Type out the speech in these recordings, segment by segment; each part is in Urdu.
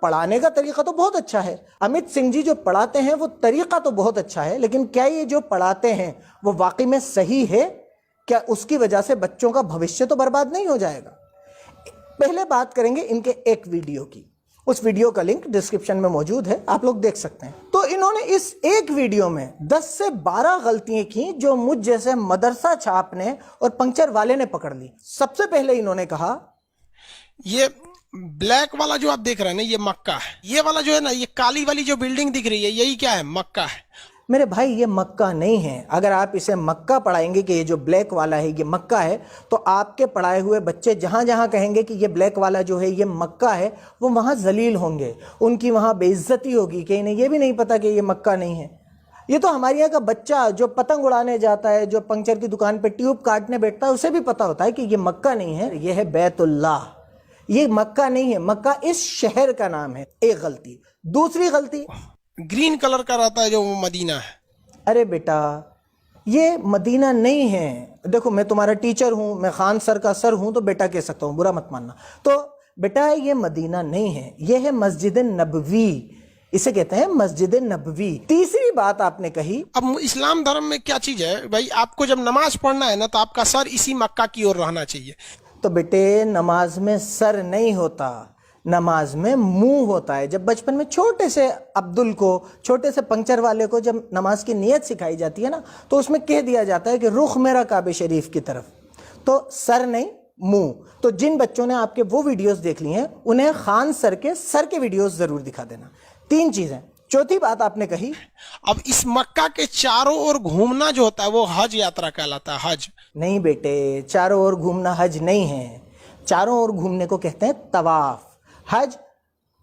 پڑھانے کا طریقہ تو بہت اچھا ہے، امیت سنگھ جی جو پڑھاتے ہیں وہ طریقہ تو بہت اچھا ہے، لیکن کیا یہ جو پڑھاتے ہیں وہ واقعی میں صحیح ہے؟ کیا اس کی وجہ سے بچوں کا بھوشیہ تو برباد نہیں ہو جائے گا؟ پہلے بات کریں گے ان کے ایک ویڈیو کی، اس ویڈیو کا لنک ڈسکرپشن میں موجود ہے، آپ لوگ دیکھ سکتے ہیں۔ تو انہوں نے اس ایک ویڈیو میں 10 سے 12 غلطیاں کی جو مجھ جیسے مدرسہ چھاپ نے اور پنکچر والے نے پکڑ لی۔ سب سے پہلے انہوں نے کہا یہ بلیک والا جو آپ دیکھ رہے ہیں نا یہ مکہ ہے، یہ والا جو ہے نا یہ کالی والی جو بلڈنگ دکھ رہی ہے یہی کیا ہے؟ مکہ ہے۔ میرے بھائی یہ مکہ نہیں ہے۔ اگر آپ اسے مکہ پڑھائیں گے کہ یہ جو بلیک والا ہے یہ مکہ ہے، تو آپ کے پڑھائے ہوئے بچے جہاں جہاں کہیں گے کہ یہ بلیک والا جو ہے یہ مکہ ہے، وہ وہاں ذلیل ہوں گے، ان کی وہاں بے عزتی ہوگی کہ انہیں یہ بھی نہیں پتا کہ یہ مکہ نہیں ہے۔ یہ تو ہمارے یہاں کا بچہ جو پتنگ اڑانے جاتا ہے، جو پنکچر کی دکان پہ ٹیوب کاٹنے بیٹھتا ہے، اسے بھی پتا ہوتا ہے کہ یہ مکہ نہیں ہے، یہ ہے بیت اللہ، یہ مکہ نہیں ہے، مکہ اس شہر کا نام ہے۔ ایک غلطی۔ دوسری غلطی، گرین کلر کا رہتا ہے جو وہ مدینہ ہے۔ ارے بیٹا یہ مدینہ نہیں ہے۔ دیکھو میں تمہارا ٹیچر ہوں، میں خان سر کا سر ہوں تو بیٹا کہہ سکتا ہوں، برا مت ماننا۔ تو بیٹا یہ مدینہ نہیں ہے، یہ ہے مسجد نبوی، اسے کہتے ہیں مسجد نبوی۔ تیسری بات آپ نے کہی، اب اسلام دھرم میں کیا چیز ہے بھائی، آپ کو جب نماز پڑھنا ہے نا تو آپ کا سر اسی مکہ کی اور رہنا چاہیے۔ تو بیٹے نماز میں سر نہیں ہوتا، نماز میں منہ ہوتا ہے۔ جب بچپن میں چھوٹے سے عبدل کو، چھوٹے سے پنکچر والے کو جب نماز کی نیت سکھائی جاتی ہے نا، تو اس میں کہہ دیا جاتا ہے کہ رخ میرا کعبہ شریف کی طرف، تو سر نہیں منہ۔ تو جن بچوں نے آپ کے وہ ویڈیوز دیکھ لی ہیں انہیں خان سر کے ویڈیوز ضرور دکھا دینا۔ 3 چیزیں۔ چوتھی بات آپ نے کہی، اب اس مکہ کے چاروں اور گھومنا جو ہوتا ہے وہ حج یاترا کہلاتا ہے، حج۔ نہیں بیٹے چاروں اور گھومنا حج نہیں ہے، چاروں اور گھومنے کو کہتے ہیں طواف۔ حج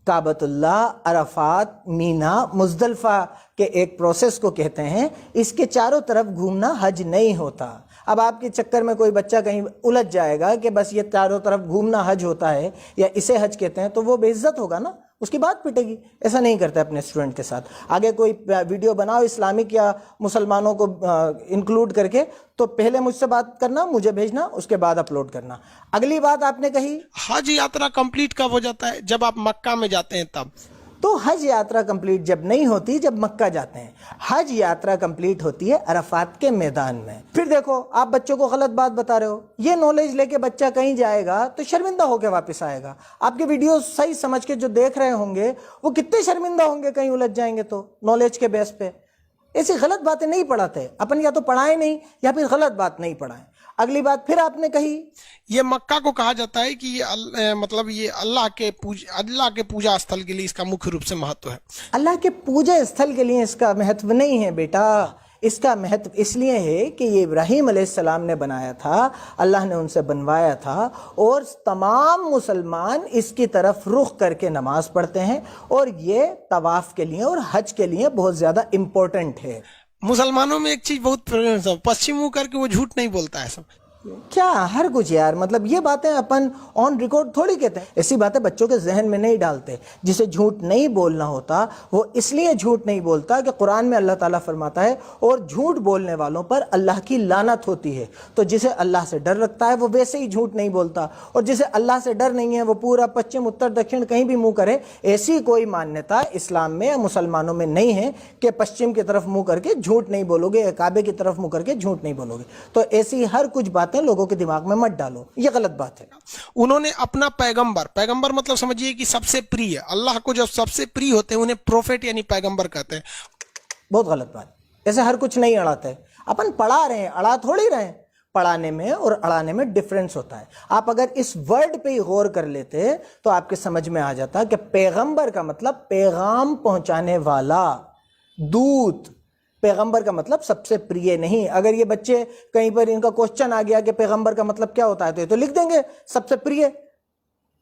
کعبۃ اللہ، عرفات، مینا، مزدلفہ کے ایک پروسیس کو کہتے ہیں، اس کے چاروں طرف گھومنا حج نہیں ہوتا۔ اب آپ کے چکر میں کوئی بچہ کہیں الجھ جائے گا کہ بس یہ چاروں طرف گھومنا حج ہوتا ہے یا اسے حج کہتے ہیں، تو وہ بے عزت ہوگا نا، اس کی بات پٹے گی۔ ایسا نہیں کرتے اپنے اسٹوڈنٹ کے ساتھ۔ آگے کوئی ویڈیو بناؤ اسلامک یا مسلمانوں کو انکلوڈ کر کے، تو پہلے مجھ سے بات کرنا، مجھے بھیجنا، اس کے بعد اپلوڈ کرنا۔ اگلی بات آپ نے کہی، حج یاترا کمپلیٹ کب ہو جاتا ہے؟ جب آپ مکہ میں جاتے ہیں تب۔ تو حج یاترا کمپلیٹ جب نہیں ہوتی جب مکہ جاتے ہیں، حج یاترا کمپلیٹ ہوتی ہے عرفات کے میدان میں۔ پھر دیکھو آپ بچوں کو غلط بات بتا رہے ہو، یہ نالج لے کے بچہ کہیں جائے گا تو شرمندہ ہو کے واپس آئے گا۔ آپ کے ویڈیو صحیح سمجھ کے جو دیکھ رہے ہوں گے وہ کتنے شرمندہ ہوں گے کہیں الجھ جائیں گے تو، نالج کے بیس پہ۔ ایسی غلط باتیں نہیں پڑھاتے اپن، یا تو پڑھائیں نہیں یا پھر غلط بات نہیں پڑھائیں۔ اگلی بات پھر آپ نے کہی، یہ مکہ کو کہا جاتا ہے کہ یہ مطلب یہ اللہ کے پوجا استھل کے لیے اس کا مکھ روپ سے مہتو ہے۔ اللہ کے پوجا استھل کے لیے اس کا مہتو نہیں ہے بیٹا، اس کا مہتو اس لیے ہے کہ یہ ابراہیم علیہ السلام نے بنایا تھا، اللہ نے ان سے بنوایا تھا، اور تمام مسلمان اس کی طرف رخ کر کے نماز پڑھتے ہیں، اور یہ طواف کے لیے اور حج کے لیے بہت زیادہ امپورٹنٹ ہے۔ مسلمانوں میں ایک چیز بہت پشچم منہ کر کے وہ جھوٹ نہیں بولتا ہے سب۔ کیا ہر کچھ یار، مطلب یہ باتیں اپن آن ریکارڈ تھوڑی کہتے ہیں، ایسی باتیں بچوں کے ذہن میں نہیں ڈالتے۔ جسے جھوٹ نہیں بولنا ہوتا وہ اس لیے جھوٹ نہیں بولتا کہ قرآن میں اللہ تعالیٰ فرماتا ہے اور جھوٹ بولنے والوں پر اللہ کی لعنت ہوتی ہے۔ تو جسے اللہ سے ڈر رکھتا ہے وہ ویسے ہی جھوٹ نہیں بولتا، اور جسے اللہ سے ڈر نہیں ہے وہ پورا پچھم اتر دکھن کہیں بھی منہ کرے۔ ایسی کوئی مانیتا اسلام میں یا مسلمانوں میں نہیں ہے کہ پچھم کی طرف منہ کر کے جھوٹ نہیں بولو گے، کعبے کی طرف منہ کر کے جھوٹ نہیں بولو گے۔ تو ایسی ہر کچھ باتیں لوگوں کے دماغ میں مت ڈالو، یہ غلط بات ہے۔ انہوں نے اپنا پیغمبر مطلب سمجھیے کہ سب سے پری ہے، اللہ کو جو سب سے پری ہوتے ہیں انہیں پروفیٹ یعنی پیغمبر کہتے ہیں۔ بہت غلط بات، ایسے ہر کچھ نہیں اڑاتے۔ اپن پڑھا رہے ہیں، اڑا تھوڑی رہے ہیں۔ پڑھانے میں اور اڑانے میں ڈفرنس ہوتا ہے۔ آپ اگر اس ورڈ پہ ہی غور کر لیتے تو آپ کے سمجھ میں آ جاتا کہ پیغمبر کا مطلب پیغام پہنچانے والا، دودھ۔ پیغمبر کا مطلب سب سے پریے نہیں۔ اگر یہ بچے کہیں پر ان کا کوشچن آ گیا کہ پیغمبر کا مطلب کیا ہوتا ہے تو یہ تو لکھ دیں گے سب سے پریے۔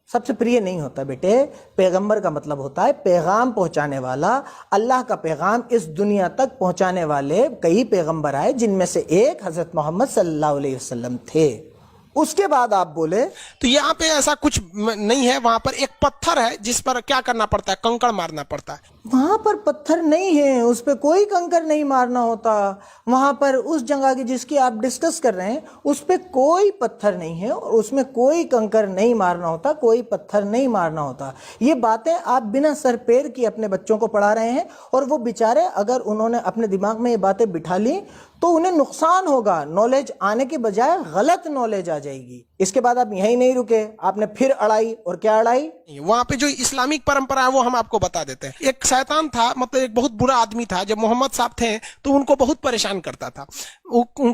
سب سے پریے نہیں ہوتا بیٹے، پیغمبر کا مطلب ہوتا ہے پیغام پہنچانے والا۔ اللہ کا پیغام اس دنیا تک پہنچانے والے کئی پیغمبر آئے، جن میں سے ایک حضرت محمد صلی اللہ علیہ وسلم تھے۔ اس کے بعد آپ بولے تو یہاں پہ ایسا کچھ نہیں ہے, وہاں پر ایک پتھر ہے جس پر کیا کرنا پڑتا ہے, کنکڑ مارنا پڑتا ہے. وہاں پر پتھر نہیں ہے, اس پہ کوئی کنکر نہیں مارنا ہوتا. وہاں پر اس جگہ کی جس کی آپ ڈسکس کر رہے ہیں اس پہ کوئی پتھر نہیں ہے اور اس میں کوئی کنکر نہیں مارنا ہوتا, کوئی پتھر نہیں مارنا ہوتا. یہ باتیں آپ بنا سر پیر کی اپنے بچوں کو پڑھا رہے ہیں, اور وہ بیچارے اگر انہوں نے اپنے دماغ میں یہ باتیں بٹھا لی تو انہیں نقصان ہوگا. نالج آنے کے بجائے غلط نالج آ جائے گی. اس کے بعد آپ یہیں نہیں رکے, آپ نے پھر اڑائی, اور کیا اڑائی؟ وہاں پہ جو اسلامک پرمپرا ہے وہ ہم آپ کو بتا دیتے ہیں. ایک شیطان تھا, مطلب ایک بہت برا آدمی تھا. جب محمد صاحب تھے تو ان کو بہت پریشان کرتا تھا,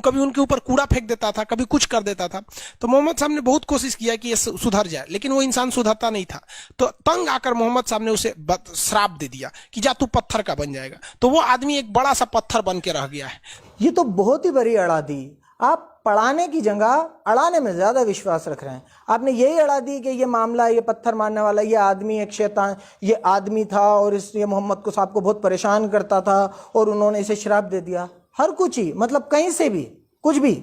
کبھی ان کے اوپر کوڑا پھینک دیتا تھا, کبھی کچھ کر دیتا تھا. تو محمد صاحب نے بہت کوشش کیا کہ یہ سدھر جائے, لیکن وہ انسان سدھرتا نہیں تھا. تو تنگ آ کر محمد صاحب نے اسے شراپ دے دیا کہ جا تو پتھر کا بن جائے گا. تو وہ آدمی ایک بڑا سا پتھر بن کے رہ گیا ہے. یہ تو بہت ہی بڑی اڑا دی. آپ پڑھانے کی جگہ اڑانے میں زیادہ وشواس رکھ رہے ہیں. آپ نے یہی اڑا دی کہ یہ معاملہ, یہ پتھر مارنے والا, یہ آدمی ایک شیطان, یہ آدمی تھا اور یہ محمد کو صاحب کو بہت پریشان کرتا تھا اور انہوں نے اسے شراپ دے دیا. ہر کچھ ہی, مطلب کہیں سے بھی کچھ بھی.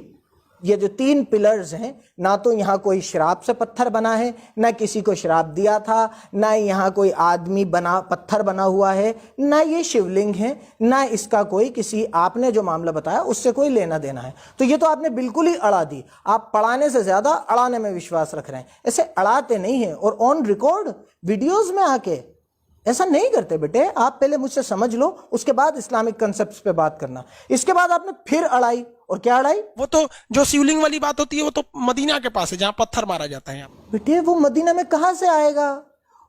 یہ جو 3 پلرز ہیں, نہ تو یہاں کوئی شراب سے پتھر بنا ہے, نہ کسی کو شراب دیا تھا, نہ یہاں کوئی آدمی بنا پتھر بنا ہوا ہے, نہ یہ شیولنگ ہے, نہ اس کا کوئی کسی آپ نے جو معاملہ بتایا اس سے کوئی لینا دینا ہے. تو یہ تو آپ نے بالکل ہی اڑا دی. آپ پڑھانے سے زیادہ اڑانے میں وشواس رکھ رہے ہیں. ایسے اڑاتے نہیں ہیں, اور آن ریکارڈ ویڈیوز میں آ کے ایسا نہیں کرتے بیٹے. آپ پہلے مجھ سے سمجھ لو, اس کے بعد اسلامک کنسپٹس پہ بات کرنا. اس کے بعد آپ نے پھر اڑائی, اور کیا اڑائی؟ وہ تو جو شیولنگ والی بات ہوتی ہے وہ تو مدینہ کے پاس ہے جہاں پتھر مارا جاتا ہے. بیٹے وہ مدینہ میں کہاں سے آئے گا؟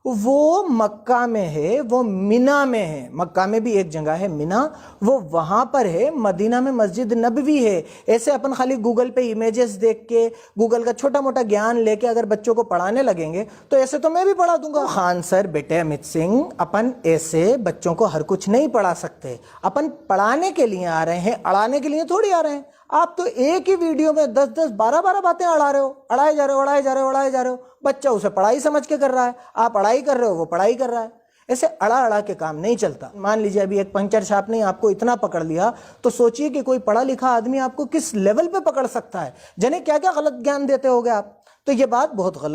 وہ مکہ میں ہے, وہ منہ میں ہے. مکہ میں بھی ایک جگہ ہے منہ, وہ وہاں پر ہے. مدینہ میں مسجد نبوی ہے. ایسے اپن خالی گوگل پہ امیجز دیکھ کے, گوگل کا چھوٹا موٹا گیان لے کے اگر بچوں کو پڑھانے لگیں گے تو ایسے تو میں بھی پڑھا دوں گا. خان سر, بیٹے امت سنگھ, اپن ایسے بچوں کو ہر کچھ نہیں پڑھا سکتے. اپن پڑھانے کے لیے آ رہے ہیں, اڑانے کے لیے تھوڑی آ رہے ہیں. آپ تو ایک ہی ویڈیو میں 10 12 باتیں اڑا رہے ہو, اڑائے جا رہے ہو. بچہ اسے پڑھائی سمجھ کے کر رہا ہے, آپ اڑائی کر رہے ہو, وہ پڑھائی کر رہا ہے. ایسے اڑا کے کام نہیں چلتا. مان لیجیے ابھی ایک پنچر چھاپ نے آپ کو اتنا پکڑ لیا, تو سوچئے کہ کوئی پڑھا لکھا آدمی آپ کو کس لیول پہ پکڑ سکتا ہے. جنہیں کیا کیا غلط گیان دیتے ہوگے آپ. تو یہ بات بہت غلط